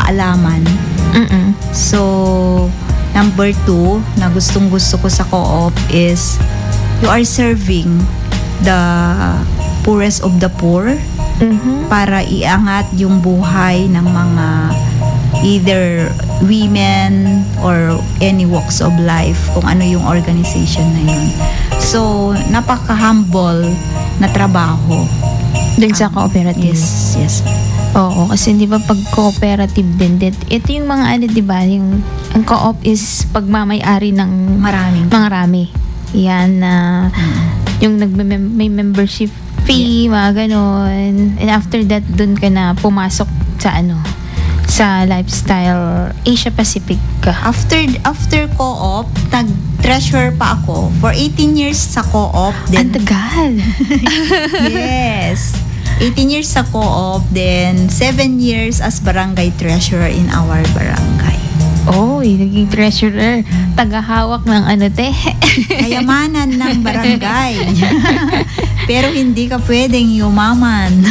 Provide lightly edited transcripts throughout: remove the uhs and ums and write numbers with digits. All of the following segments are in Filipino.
kaalaman. So, number 2 na gustong-gusto ko sa co-op is you are serving the poorest of the poor para iangat yung buhay ng mga either women or any walks of life, kung ano yung organization na yun. So, napaka-humble na trabaho. Dun sa cooperative. Yes. Oo, kasi di ba pag cooperative din, ito yung mga ano, di ba, yung ang co-op is pagmamay-ari ng marami. Yan na yung may membership fee, mga ganon. And after that, dun ka na pumasok sa sa lifestyle Asia Pacific ka. After co-op, nag-treasurer pa ako for 18 years sa co-op. Ang tagal. Yes. 18 years sa co-op, then 7 years as barangay treasurer in our barangay. Oh, naging treasurer. Tagahawak ng kayamanan ng barangay. Pero hindi ka pwedeng yumaman.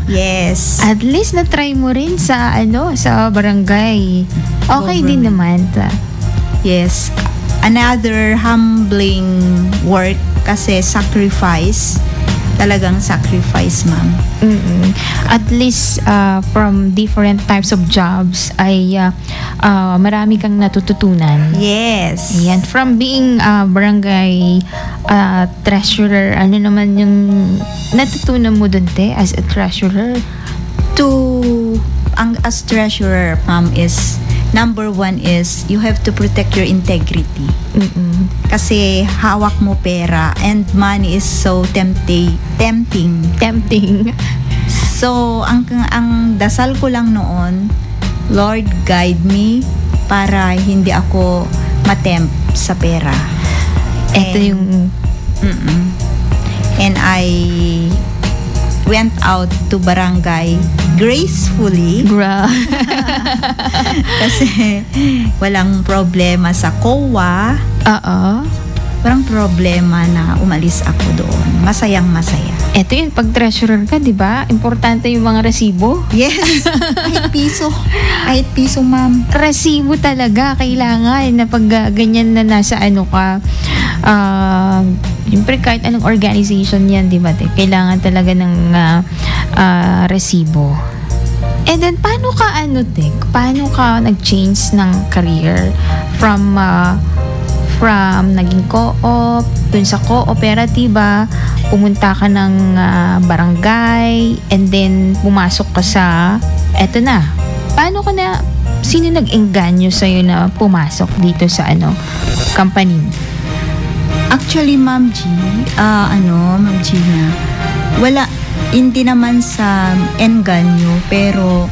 Yes. At least na-try mo rin sa sa barangay. Okay din naman. Yes. Another humbling work kasi sacrifice. Talagang sacrifice, ma'am. At least from different types of jobs ay marami kang natututunan. Yes. Yan. From being barangay treasurer, ano naman yung natutunan mo dun, as a treasurer? As treasurer, ma'am, is number 1 is you have to protect your integrity. Kasi hawak mo pera and money is so tempting. So, ang dasal ko lang noon, Lord, guide me para hindi ako matempt sa pera. Ito yung... And I went out to barangay gracefully. Kasi walang problema sa COA. Walang problema na umalis ako doon. Masayang-masaya. Ito yun, pag treasurer ka, di ba? Importante yung mga resibo. Yes. Kahit piso, ma'am. Resibo talaga. Kailangan na pag ganyan na nasa ka, siyempre kahit anong organization yan, di ba? Kailangan talaga ng resibo. And then, paano ka nag-change ng career from naging co-op, dun sa kooperatiba, pumunta ka ng barangay, and then pumasok ka sa, sino nag-engganyo sa'yo na pumasok dito sa company? Actually, Ma'am Gina, wala, hindi naman sa engganyo, pero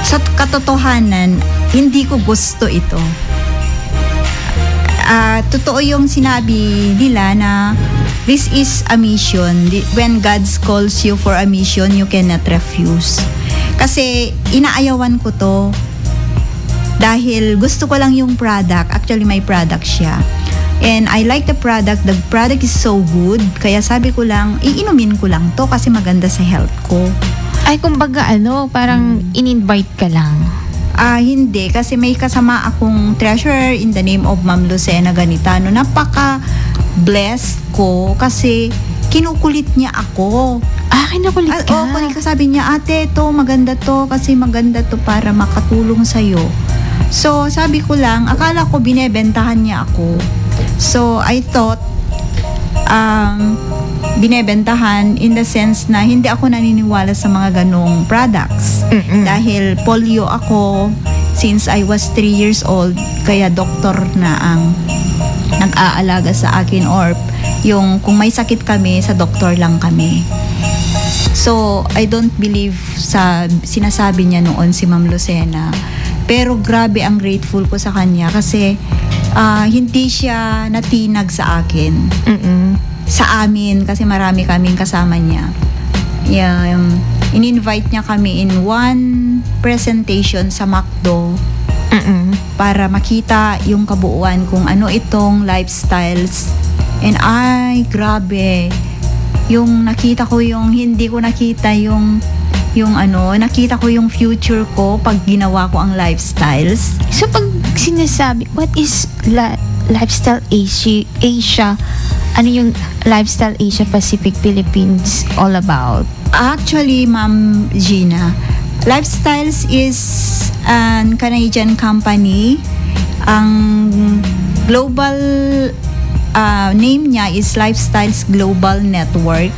sa katotohanan, hindi ko gusto ito. Totoo yung sinabi nila na this is a mission. When God calls you for a mission, you cannot refuse. Kasi inaayawan ko to dahil gusto ko lang yung product. Actually, may product siya. And I like the product. The product is so good. Kaya sabi ko lang, iinumin ko lang to kasi maganda sa health ko. Ay, kumbaga parang in-invite ka lang. Hindi. Kasi may kasama akong treasurer in the name of Ma'am Lucena Ganitano. Napaka-blessed ko kasi kinukulit niya ako. Kinukulit ka? Oo, sabi niya, ate, to maganda to kasi maganda to para makatulong sa'yo. So, sabi ko lang, akala ko binebentahan niya ako. So, I thought, binebentahan in the sense na hindi ako naniniwala sa mga ganong products. Dahil polio ako since I was 3 years old, kaya doktor na ang nag-aalaga sa akin, or yung kung may sakit kami, sa doktor lang kami. So, I don't believe sa sinasabi niya noon si Ma'am Lucena. Pero grabe ang grateful ko sa kanya kasi hindi siya natinag sa akin. Sa amin, kasi marami kaming kasama niya. In-invite niya kami in one presentation sa McDo para makita yung kabuuan kung ano itong lifestyles. And grabe. Yung nakita ko, yung hindi ko nakita yung yung nakita ko yung future ko pag ginawa ko ang lifestyles. So pag sinasabi, what is Lifestyle Asia? Ano yung Lifestyle Asia Pacific Philippines all about? Actually, Ma'am Gina, Lifestyles is an Canadian company. Ang global name niya is Lifestyles Global Network.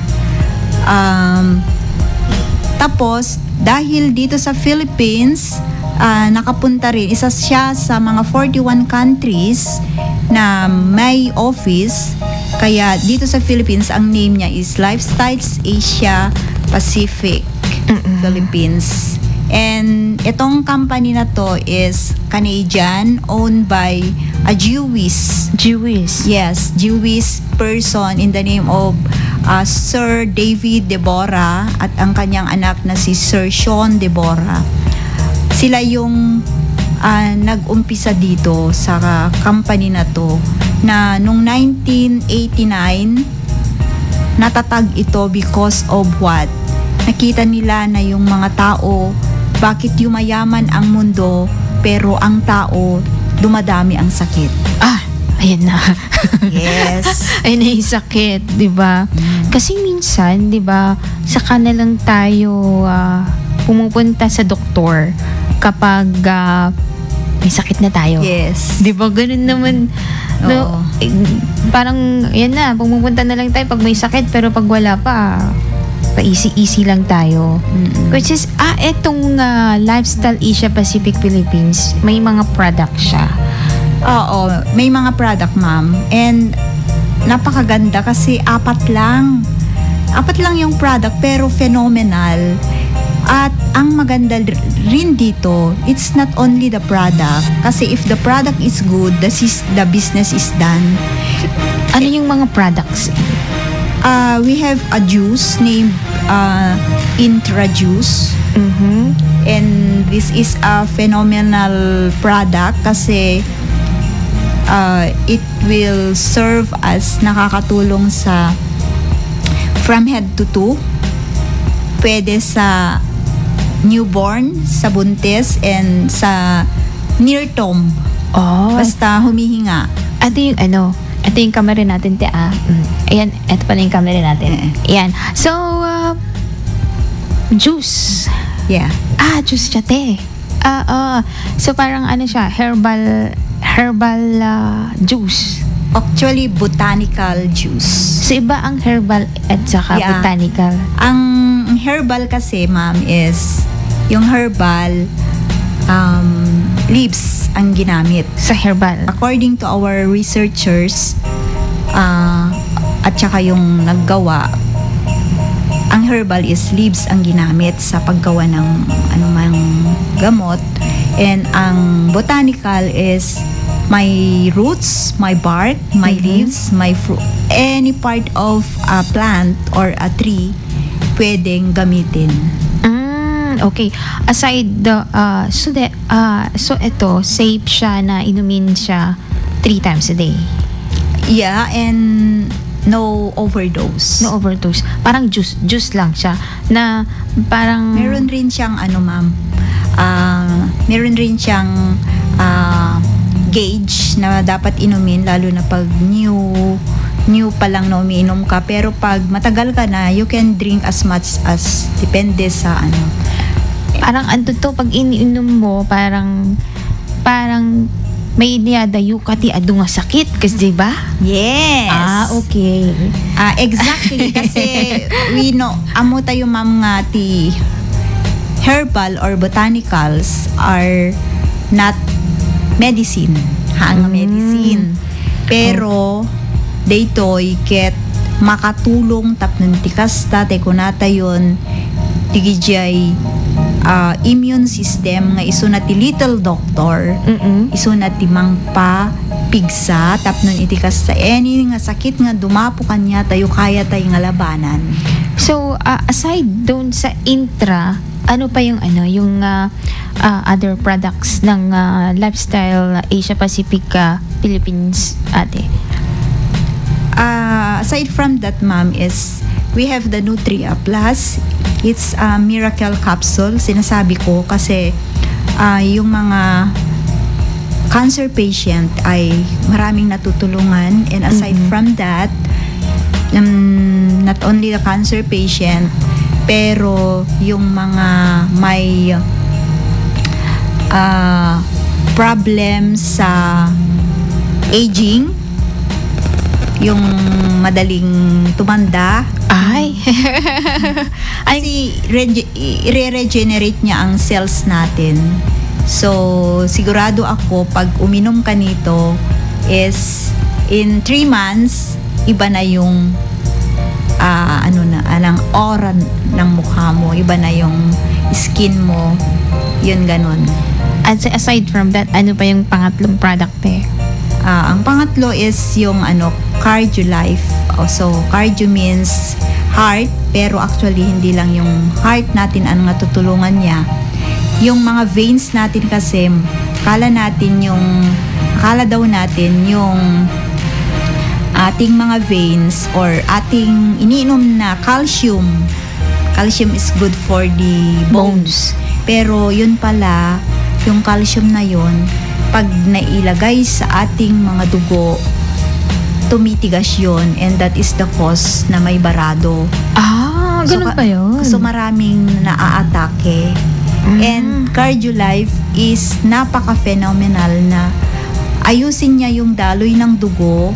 Tapos, dahil dito sa Philippines, nakapunta rin, isa siya sa mga 41 countries na may office. Kaya dito sa Philippines, ang name niya is Lifestyles Asia Pacific Philippines. And itong company na to is Canadian, owned by a Jewish person in the name of Sir David Deborah at ang kanyang anak na si Sir Sean Deborah. Sila yung nag-umpisa dito sa company na to na nung 1989 natatag ito because of what? Nakita nila na yung mga tao, bakit yumayaman ang mundo pero ang tao dumadami ang sakit. Ayan na. Yes. Ayun na yung sakit, di ba? Kasi minsan, di ba, saka na lang tayo pumupunta sa doktor kapag may sakit na tayo. Yes. Di ba? Ganun naman. No, parang, yan na, pumupunta na lang tayo pag may sakit, pero pag wala pa easy lang tayo. Which is, etong Lifestyle Asia Pacific Philippines, may mga product siya. Oo, may mga product, ma'am. And napakaganda kasi 4 lang. 4 lang yung product pero phenomenal. At ang maganda rin dito, it's not only the product. Kasi if the product is good, the business is done. Ano yung mga products? We have a juice named Intra Juice. And this is a phenomenal product kasi it will serve as nakakatulong sa from head to toe. Pwede sa newborn, sa buntis, and sa near term. Basta humihinga. Ito yung camera natin, Ayan, ito pala yung camera natin. Ayan. So, juice. Yeah. Juice siya, te. So, parang siya, herbal juice. Actually, botanical juice. So, iba ang herbal at saka botanical. Ang herbal kasi, ma'am, is yung herbal leaves ang ginamit. Sa herbal? According to our researchers, at saka yung naggawa, ang herbal is leaves ang ginamit sa paggawa ng anumang gamot. And ang botanical is my roots, my bark, my leaves, my fruit. Any part of a plant or a tree pwedeng gamitin. Okay. Aside so ito, safe siya na inumin siya 3 times a day. Yeah, and no overdose. No overdose. Parang juice lang siya na parang meron rin siyang meron rin siyang gauge na dapat inumin lalo na pag new pa lang na umiinom ka, pero pag matagal ka na, you can drink as much as depende sa parang pag iniinom mo parang may niyadayo ka ti adu nga sakit kasi diba? Yes. Okay. Exactly kasi we know amo tayo ma'am nga ti herbal or botanicals are not medicine. Medicine. Pero daytoy ket makatulong tapnon ti kasta te kunata yon tigijay immune system nga iso na ti little doctor, iso na ti mangpa pigsa tapnon iti kasta any nga sakit nga dumapo kanya tayo kaya tayo nga labanan. So aside doon sa Intra, ano pa yung other products ng Lifestyle Asia Pacific Philippines, ate? Aside from that, ma'am, is we have the Nutria Plus. It's a miracle capsule, sinasabi ko, kasi yung mga cancer patient ay maraming natutulungan, and aside from that, not only the cancer patient, pero yung mga may problem sa aging, yung madaling tumanda, kasi re-regenerate niya ang cells natin. So, sigurado ako pag uminom ka nito is in 3 months, iba na yung ang aura ng mukha mo, iba na yung skin mo, yun ganun. And aside from that, ano pa yung pangatlong product there? Ang pangatlo is yung Cardio Life. So, cardio means heart, pero actually hindi lang yung heart natin ang natutulungan niya. Yung mga veins natin kasi, akala daw natin yung ating mga veins or ating iniinom na calcium is good for the bones. Pero yun pala, yung calcium na yun, pag nailagay sa ating mga dugo, tumitigas yun, and that is the cause na may barado. Ganun pa yun? So maraming naaatake. And Cardio Life is napaka-phenomenal na ayusin niya yung daloy ng dugo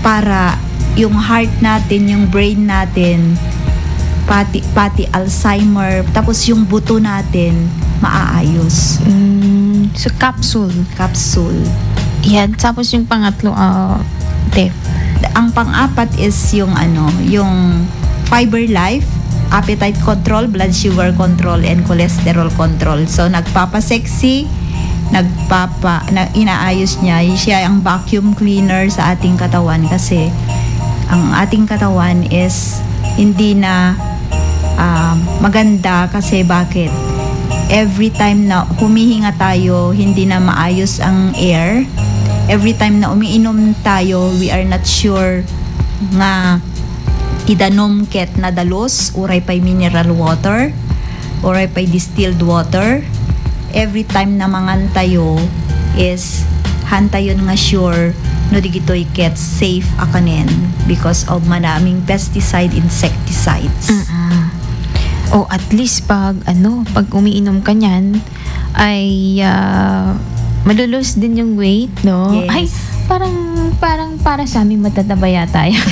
para yung heart natin, yung brain natin, pati Alzheimer, tapos yung buto natin maaayos. So capsule. Yan. Tapos yung pangatlo, Ang pang-apat is yung yung Fiber Life, appetite control, blood sugar control, and cholesterol control. So nagpapa-sexy, inaayos niya. Siya ang vacuum cleaner sa ating katawan, kasi ang ating katawan is hindi na maganda, kasi bakit? Every time na humihinga tayo, hindi na maayos ang air. Every time na umiinom tayo, we are not sure nga idanom ket na dalos, uray pay mineral water, uray pay distilled water. Every time na mangan tayo is hantayon nga sure no digitoy ket safe akanen because of maraming pesticide, insecticides. O at least pag umiinom ka niyan ay malulus din yung weight, no? Yes. Ay, parang para sa amin matataba yata yan.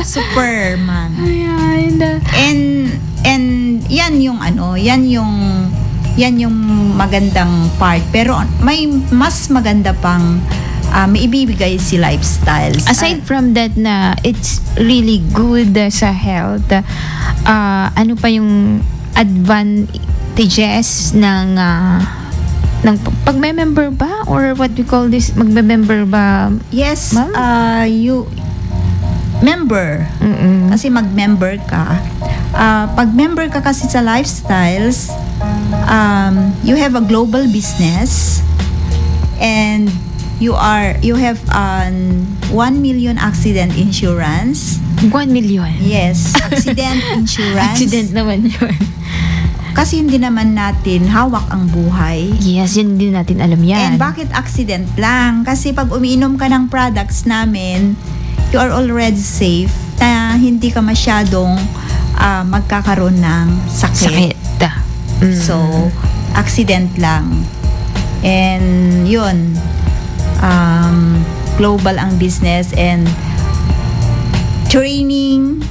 Superman. Ayan. And yan yung magandang part, pero may mas maganda pang may ibibigay si Lifestyles. Aside from that na it's really good sa health, ano pa yung advantages ng pag-member ba, or what we call this, magme-member ba? Yes, ma'am? You member. Kasi mag-member ka. Pag member ka kasi sa Lifestyles, you have a global business, and you have 1 million accident insurance. 1 million? Yes, accident insurance. Accident naman yun. Kasi hindi naman natin hawak ang buhay. Yes, yun din natin alam yan. And bakit accident lang? Kasi pag umiinom ka ng products namin, you are already safe na hindi ka masyadong magkakaroon ng sakit. So, accident lang. And yun, global ang business, and training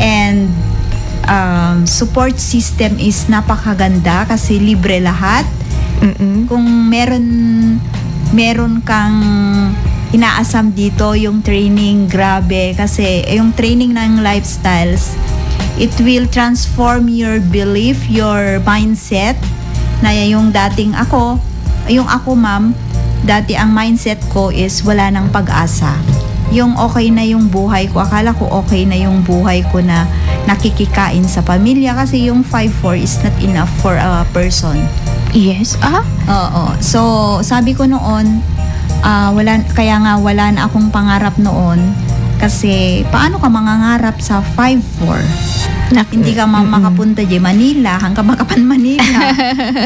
and support system is napakaganda kasi libre lahat. Kung meron kang inaasam dito, yung training, grabe, kasi yung training ng Lifestyles, it will transform your belief, your mindset, na yung dating ako ma'am, dati ang mindset ko is wala nang pag-asa. Yung okay na yung buhay ko, akala ko okay na yung buhay ko na nakikikain sa pamilya, kasi yung 5-4 is not enough for a person. Yes. Oo. So, sabi ko noon, wala na akong pangarap noon, Kasi paano ka mangangarap sa 5'4"? Hindi ka makapunta di Manila, hanggang makapan Manila.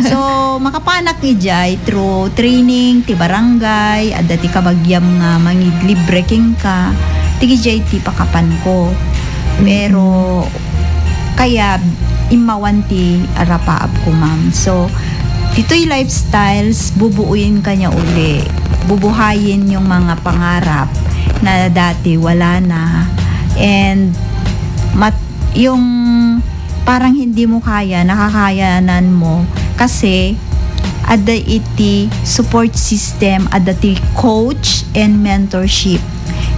So, makapanak ni Jay through training, ti barangay, adda ti kabagyam nga mangid libre king ka, ti Jay ti pakapan ko. Pero, kaya, imawan ti arapaap ko, ma'am. So, dito'y lifestyles, bubuuin ka niya uli. Bubuhayin yung mga pangarap na dati wala na. And, yung parang hindi mo kaya, nakakayanan mo kasi ada iti support system, ada ti coach and mentorship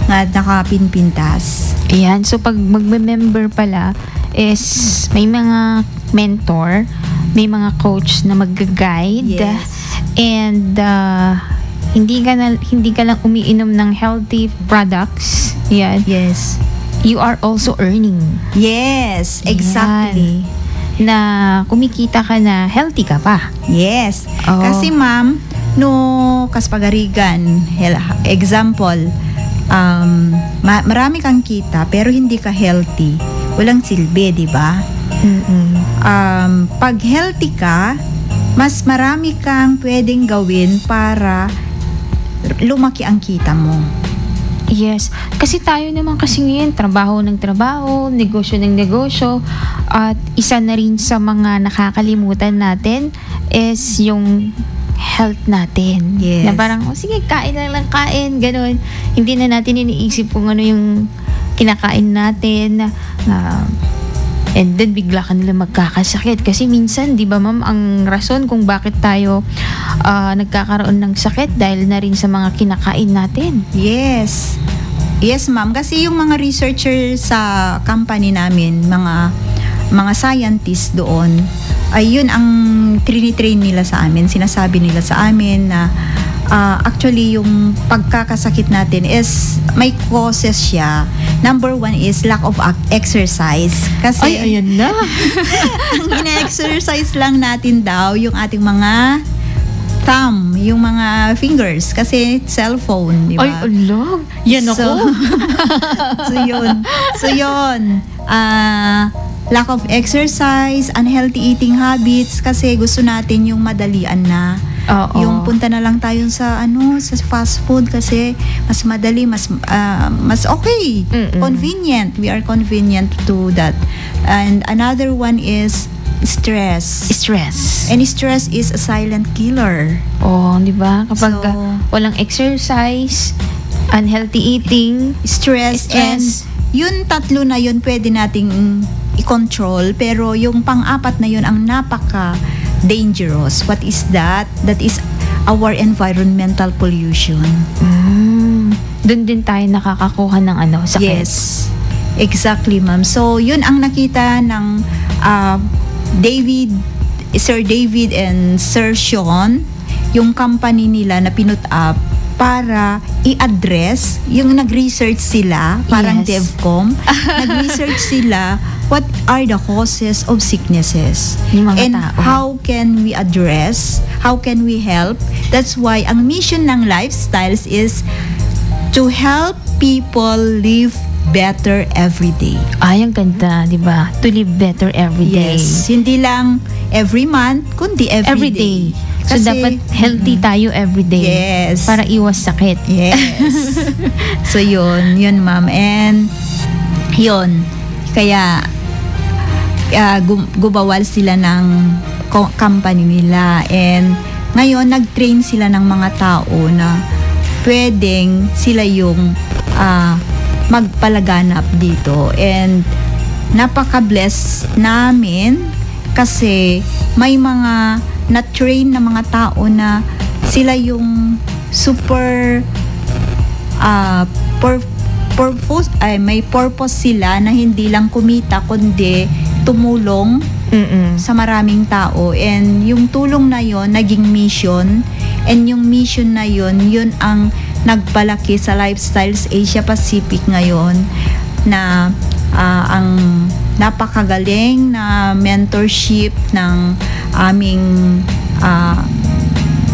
nga nakapinpintas. Ayan, so pag magme-member pala is may mga mentor, may mga coach na mag-guide. Yes. And hindi ka lang umiinom ng healthy products. Yan. Yes. You are also earning. Yes, exactly. Yan. Na kumikita ka na healthy ka pa. Yes. Oh. Kasi ma'am, no kaspagarigan, example, marami kang kita pero hindi ka healthy. Walang silbi, di ba? Pag healthy ka, mas marami kang pwedeng gawin para lumaki ang kita mo. Yes. Kasi tayo naman kasi ngayon, trabaho ng trabaho, negosyo ng negosyo, at isa na rin sa mga nakakalimutan natin is yung health natin. Yes. Na parang, sige, kain na lang kain, ganun. Hindi na natin iniisip kung ano yung kinakain natin. And then bigla ka nila magkakasakit. Kasi minsan, di ba ma'am, ang rason kung bakit tayo nagkakaroon ng sakit dahil na rin sa mga kinakain natin. Yes. Yes, ma'am. Kasi yung mga researcher sa company namin, mga scientists doon, ay yun ang trinitrain nila sa amin. Sinasabi nila sa amin na actually yung pagkakasakit natin is may causes siya. Number 1 is lack of exercise. Kasi Ay, ayan na. ang ina-exercise lang natin daw yung ating mga thumb, yung mga fingers. Kasi cellphone, di ba? Ay, alam. Yan ako. So yun. Lack of exercise, unhealthy eating habits, kasi gusto natin yung madalian na. Oo. Yung punta na lang tayo sa fast food kasi mas madali, mas okay. Convenient. We are convenient to that. And another one is stress. Stress. And stress is a silent killer. Oh, di ba? Kapag So, walang exercise, unhealthy eating, stress. And yun tatlo na yun pwede nating i-control, pero yung pang-apat na yun ang napaka dangerous. What is that? That is our environmental pollution. Doon din tayo nakakakuha ng sakit. Yes. Exactly, ma'am. So, yun ang nakita ng Sir David and Sir Sean, yung company nila na pinut up para i-address, yung nag-research sila, parang Yes. DevCom, nag-research sila what are the causes of sicknesses Yung mga and tao. how can we address, how can we help. That's why ang mission ng Lifestyles is to help people live better every day. Ay, ang ganda, di ba? To live better every day. Yes, hindi lang every month, kundi every day. So, dapat healthy tayo every day. Yes. Para iwas sakit. Yes. So, yun, ma'am. And, yun. Kaya, gubawal sila ng company nila. And, ngayon, nag-train sila ng mga tao na pwedeng sila yung magpalaganap dito. And, napaka-bless namin kasi may mga na-train na mga tao na sila yung super may purpose sila na hindi lang kumita kundi tumulong sa maraming tao, and yung tulong na yon naging mission, and yung mission na yun ang nagpalaki sa Lifestyles Asia Pacific ngayon na ang napakagaling na mentorship ng aming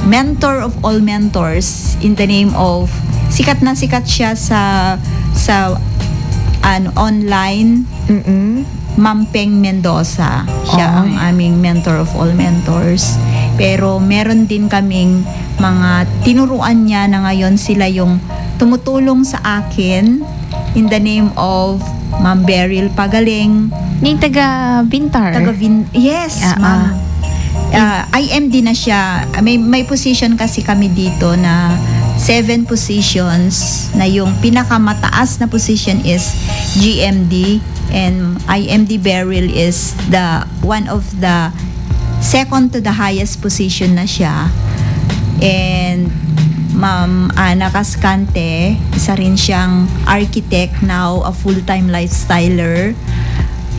mentor of all mentors in the name of sikat na sikat siya sa online. Ma'am Peng Mendoza. Siya ang aming mentor of all mentors. Pero meron din kaming mga tinuruan niya na ngayon sila yung tumutulong sa akin in the name of Ma'am Beryl Pagaling. Yung taga Bintar. Yes, ma'am. IMD na siya. May position kasi kami dito na 7 positions na yung pinakamataas na position is GMD and IMD Beryl is the one of the second to the highest position na siya. And Ma'am Ana Cascante, isa rin siyang architect, now a full-time lifestyler.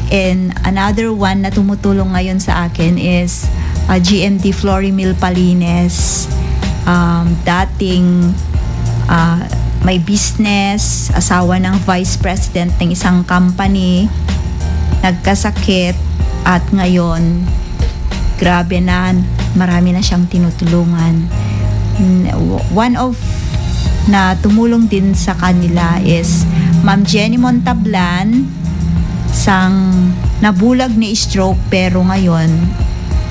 And another one na tumutulong ngayon sa akin is GMD Florimil Palines, dating may business, asawa ng vice president ng isang company, nagkasakit at ngayon grabe na, marami na siyang tinutulungan. One of na tumulong din sa kanila is Ma'am Jenny Montablan, sang nabulag ni stroke pero ngayon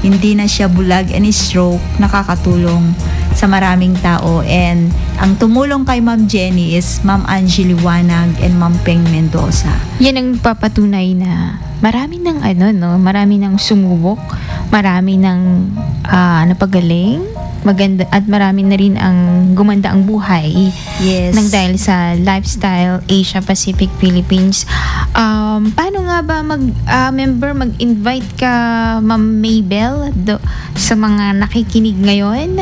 hindi na siya bulag and stroke, nakakatulong sa maraming tao. And ang tumulong kay Ma'am Jenny is Ma'am Angie Liwanag and Ma'am Peng Mendoza. Yan ang papatunay na marami ng marami ng sumubok, marami ng napagaling, maganda, at marami na rin ang gumanda ang buhay. Yes. Nang dahil sa Lifestyle Asia Pacific Philippines. Paano nga ba mag-invite ka, Ma'am Maybell, sa mga nakikinig ngayon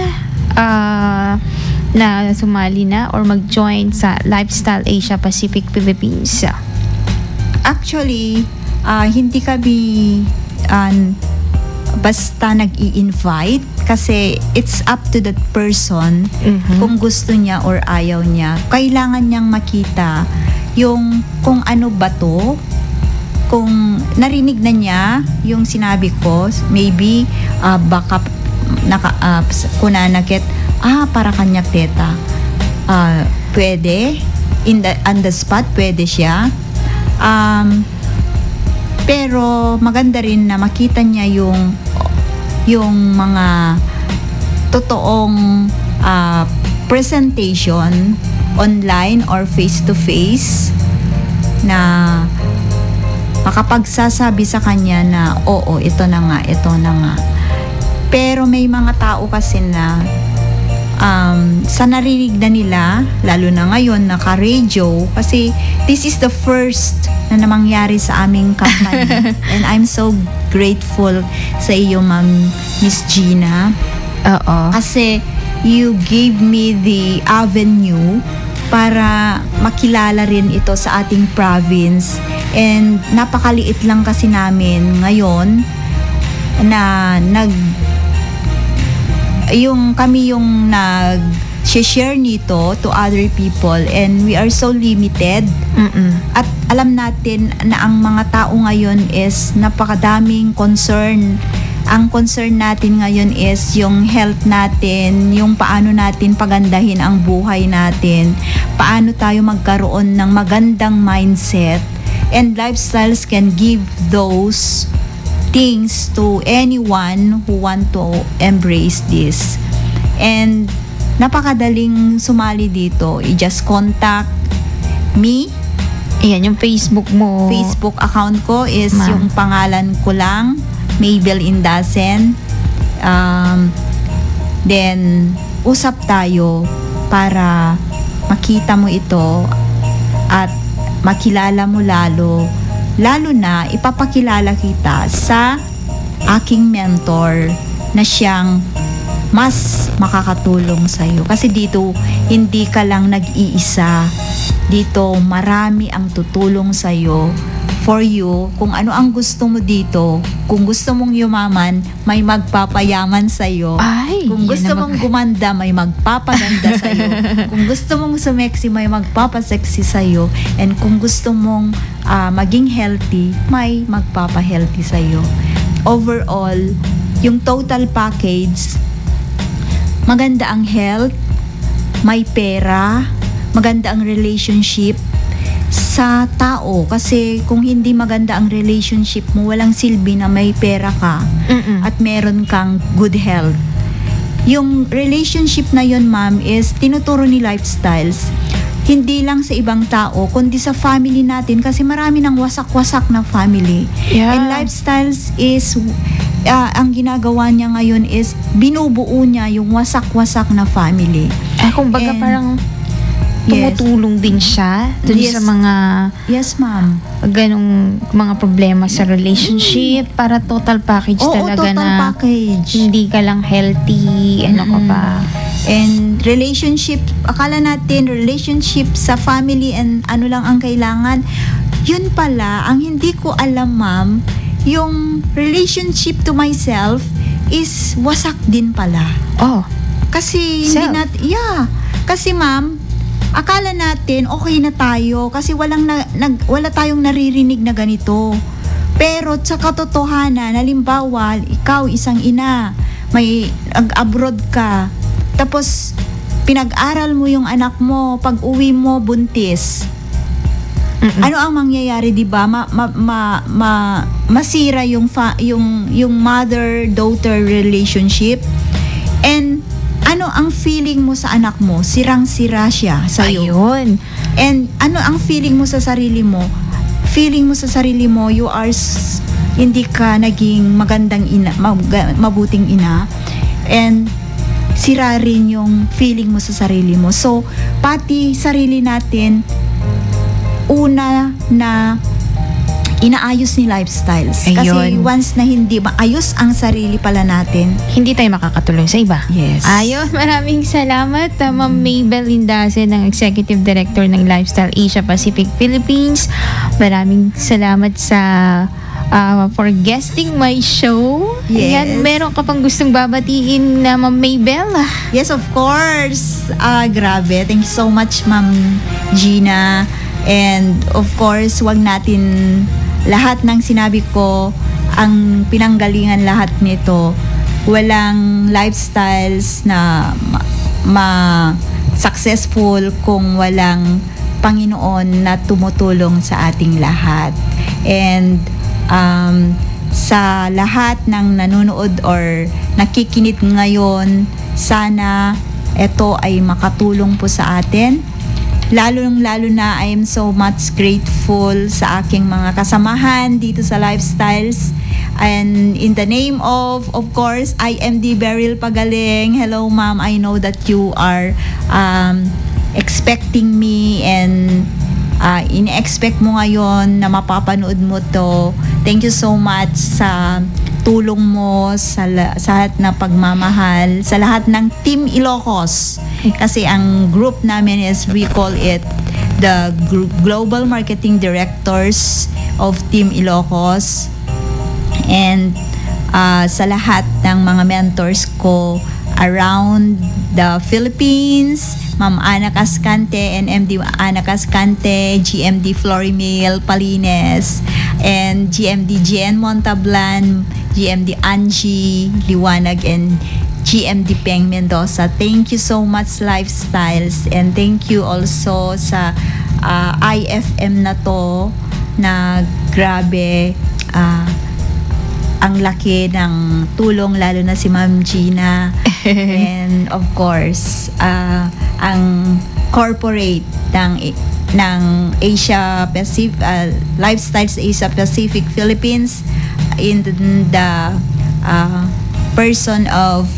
na sumali na or mag-join sa Lifestyle Asia Pacific Philippines? Actually, hindi kami basta nag-i-invite kasi it's up to that person kung gusto niya or ayaw niya. Kailangan niyang makita yung kung ano ba to, kung narinig na niya yung sinabi ko, maybe baka kunanakit, para kanya teta, pwede on the spot, pwede siya. Pero maganda rin na makita niya yung mga totoong presentation online or face-to-face na makapagsasabi sa kanya na oo, ito na nga. Pero may mga tao kasi na sa narinig na nila, lalo na ngayon naka-radio, kasi this is the first na namangyari sa aming company. And I'm so grateful sa iyo, Ma'am Miss Gina. Kasi you gave me the avenue para makilala rin ito sa ating province. And napakaliit lang kasi namin ngayon na kami yung nag-share nito to other people, and we are so limited. At alam natin na ang mga tao ngayon is napakadaming concern. Ang concern natin ngayon is yung health natin, yung paano natin pagandahin ang buhay natin, paano tayo magkaroon ng magandang mindset, and lifestyles can give those things to anyone who want to embrace this. And napakadaling sumali dito. I-just contact me. Ayan, yung Facebook mo. Facebook account ko is yung pangalan ko lang, Maybell Indasen. Then usap tayo para makita mo ito at makilala mo lalo na ipapakilala kita sa aking mentor na siyang mas makakatulong sa iyo. Kasi dito, hindi ka lang nag-iisa. Dito, marami ang tutulong sa iyo for you. Kung ano ang gusto mo dito, kung gusto mong yumaman, may magpapayaman sa iyo. Kung gusto mong gumanda, may magpapaganda sa iyo. Kung gusto mong sumeksi, may magpapaseksi sa iyo. And kung gusto mong maging healthy, may magpapa-healthy sa iyo. Overall, yung total package, maganda ang health, may pera, maganda ang relationship sa tao. Kasi kung hindi maganda ang relationship mo, walang silbi na may pera ka at meron kang good health. Yung relationship na yon, ma'am, is tinuturo ni Lifestyles hindi lang sa ibang tao, kundi sa family natin, kasi marami ng wasak-wasak na family. And Lifestyles is ang ginagawa niya ngayon is binubuo niya yung wasak-wasak na family. Kumbaga parang tumutulong din siya dun sa mga ma'am, ganong mga problema sa relationship, para total package talaga, total package. Hindi ka lang healthy, ano ka pa. And relationship, akala natin relationship sa family and ano lang ang kailangan. Yun pala, ang hindi ko alam, ma'am, yung relationship to myself is wasak din pala. Kasi kasi ma'am, akala natin okay na tayo kasi wala tayong naririnig na ganito. Pero sa katotohanan, halimbawa, ikaw isang ina, may abroad ka, tapos pinag-aral mo yung anak mo, pag uwi mo buntis. Ano ang mangyayari, 'di ba? Masira yung mother-daughter relationship. And ano ang feeling mo sa anak mo? Sirang-sira siya sa iyo. Ayun. And ano ang feeling mo sa sarili mo? Feeling mo sa sarili mo, you are hindi ka naging magandang ina, mabuting ina. And sira rin yung feeling mo sa sarili mo. So, pati sarili natin, una na inaayos ni Lifestyles. Kasi once na hindi maayos ang sarili pala natin, hindi tayo makakatulong sa iba. Yes. Ayun, maraming salamat, Ma'am Maybelle Indase, ng Executive Director ng Lifestyle Asia Pacific Philippines. Maraming salamat sa for guesting my show. Yes. Ayan, meron ka pang gustong babatiin na Ma'am Maybelle? Yes, of course. Grabe. Thank you so much, Ma'am Gina. And of course, wag natin lahat ng sinabi ko, ang pinanggalingan lahat nito. Walang Lifestyles na successful kung walang Panginoon na tumutulong sa ating lahat. And sa lahat ng nanonood or nakikinig ngayon, sana ito ay makatulong po sa atin. Lalo na, I am so much grateful sa aking mga kasamahan dito sa Lifestyles. And in the name of course, IMD Beryl Pagaling. Hello, ma'am. I know that you are expecting me and in-expect mo ngayon na mapapanood mo to. Thank you so much sa tulong mo, sa lahat na pagmamahal, sa lahat ng Team Ilocos. Kasi ang group namin is, we call it the Global Marketing Directors of Team Ilocos. And sa lahat ng mga mentors ko around the Philippines, Ma'am Ana Cascante and MD Ana Cascante, GMD Florimil Palines, and GMD Jen Montablan, GMD Angie Liwanag, and GMD Peng Mendoza. Thank you so much, Lifestyles, and thank you also sa IFM na to, na grabe, ang laki ng tulong, lalo na si Ma'am Gina. And of course, ang corporate ng Asia Pacific, Lifestyles Asia Pacific Philippines, in the person of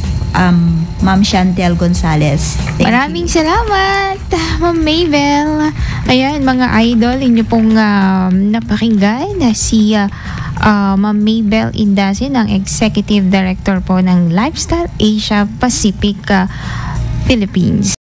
Ma'am Chantel Gonzalez. Maraming salamat, Ma'am Maybelle. Ayan, mga idol, inyo pong napakinggan na si Ma'am Maybelle Indase, ng Executive Director po ng Lifestyle Asia Pacific Philippines.